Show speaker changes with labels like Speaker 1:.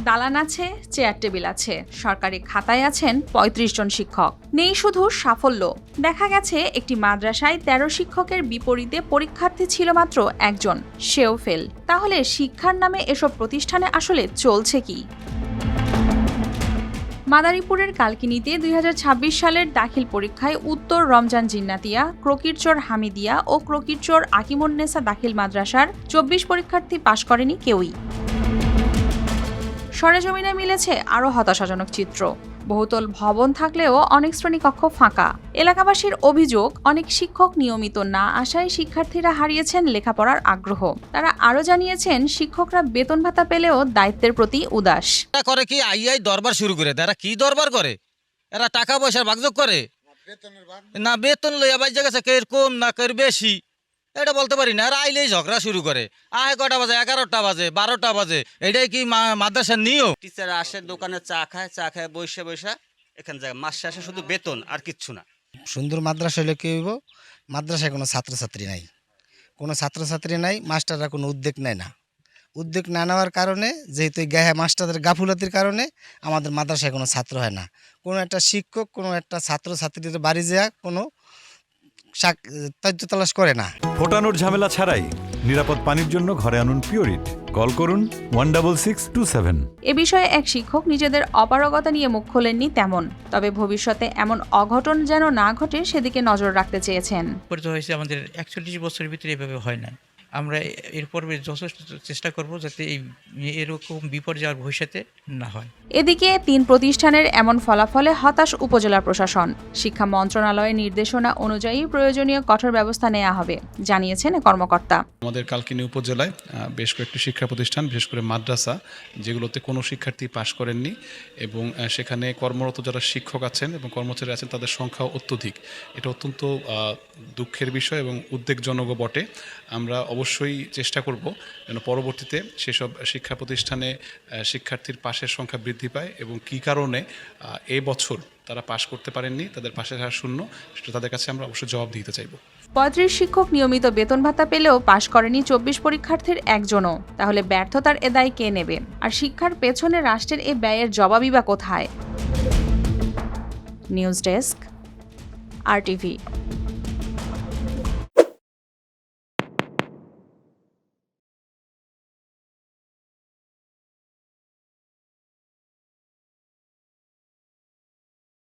Speaker 1: দালান আছে, chair table আছে, সরকারি খাতায় আছেন ৩৫ জন শিক্ষক। নেই শুধু সাফল্য, দেখা গেছে একটি মাদ্রাসায় ১৩ শিক্ষকের বিপরীতে পরীক্ষার্থী ছিল মাত্র একজন, সেও ফেল। তাহলে শিক্ষার নামে এসব প্রতিষ্ঠানে আসলে চলছে কি? মাদারীপুরের কালকিনিতে ২০২৬ সালের দাখিল পরীক্ষায় উত্তর রমজান জিন্নাতিয়া, ক্রকিরচর হামিদিয়া ও ক্রকিরচর আকিমুন্নেসা দাখিল মাদ্রাসার ২৪ পরীক্ষার্থী পাশ করেনি কেউই। সরেজমিনে মিলেছে আরও হতাশাজনক চিত্র। বহুতল ভবন থাকলেও অনেক শ্রেণীকক্ষ ফাঁকা। এলাকাবাসীর অভিযোগ, অনেক শিক্ষক নিয়মিত না আসায় শিক্ষার্থীরা হারিয়েছেন লেখাপড়ার আগ্রহ। তারা আরও জানিয়েছেন, শিক্ষকরা বেতন ভাতা পেলেও দায়িত্বের প্রতি উদাস।
Speaker 2: করে কি আইআই দরবার শুরু করে, এরা কি দরবার করে? এরা টাকা পয়সার ভাগযোগ করে না, বেতন লইয়া বাইজা গেছে, কের কম না কের বেশি এটা বলতে পারি না। আর আইলেই ঝগড়া শুরু করে, আয় কটা বাজে, ১১টা বাজে, ১২টা বাজে। এটাই কি মাদ্রাসার নিয়ম?
Speaker 3: টিচার আসে দোকানে চা খায় বসে এখান থেকে মাস শেষে শুধু বেতন আর কিচ্ছু না।
Speaker 4: সুন্দর মাদ্রাসা হলে কি হইব? মাদ্রাসায় কোনো ছাত্রছাত্রী নাই, মাস্টাররা কোনো উদ্যোগ নেয় না। উদ্যোগ না নেওয়ার কারণে, যেহেতু মাস্টারদের গাফুলতির কারণে আমাদের মাদ্রাসায় কোনো ছাত্র হয় না। কোনো একটা শিক্ষক কোনো একটা ছাত্রছাত্রীদের বাড়ি যায় কোনো তথ্য তালাশ করে না।
Speaker 5: ফোটানোর ঝামেলা ছাড়াই নিরাপদ পানির জন্য ঘরে আনুন পিওরিট। কল করুন 16627।
Speaker 1: এ বিষয়ে এক শিক্ষক নিজেদের অপারগতা নিয়ে মুখ খোলেননি তেমন, তবে ভবিষ্যতে এমন অঘটন যেন না ঘটে সেদিকে নজর রাখতে চেয়েছেন।
Speaker 6: হয়েছে আমাদের ৪১ বছরের ভিতরে এভাবে হয় না। আমরা এরপর যথেষ্ট চেষ্টা করব যাতে এরকম বিপর্যয় আর ভবিষ্যতে না হয়।
Speaker 1: এদিকে ৩ প্রতিষ্ঠানের এমন ফলাফলে হতাশ উপজেলা প্রশাসন। শিক্ষা মন্ত্রণালয়ের নির্দেশনা অনুযায়ী প্রয়োজনীয় কঠোর ব্যবস্থা নেওয়া হবে, জানিয়েছেন কর্মকর্তা।
Speaker 7: আমাদের কালকিনি উপজেলায় বেশ কয়েকটি শিক্ষা প্রতিষ্ঠান, বিশেষ করে মাদ্রাসা, যেগুলোতে কোনো শিক্ষার্থী পাশ করেননি এবং সেখানে কর্মরত যারা শিক্ষক আছেন এবং কর্মচারী আছেন তাদের সংখ্যা অত্যধিক। এটা অত্যন্ত দুঃখের বিষয় এবং উদ্বেগজনকও বটে। আমরা অবশ্যই চেষ্টা করব যেন পরবর্তীতে সেসব শিক্ষা প্রতিষ্ঠানে শিক্ষার্থীর পাশের সংখ্যা বৃদ্ধি পায় এবং কী কারণে এবছর তারা পাশ করতে পারেননি, তাদের পাশের হার শূন্য, সেটা তাদের কাছে আমরা অবশ্যই জবাব দিতে চাইব।
Speaker 1: ৩৫ শিক্ষক নিয়মিত বেতন ভাতা পেলেও পাশ করেনি ২৪ পরীক্ষার্থীর একজনও। তাহলে ব্যর্থতার এ দায় কে নেবে? আর শিক্ষার পেছনে রাষ্ট্রের এ ব্যয়ের জবাবই বা কোথায়? News desk, RTV।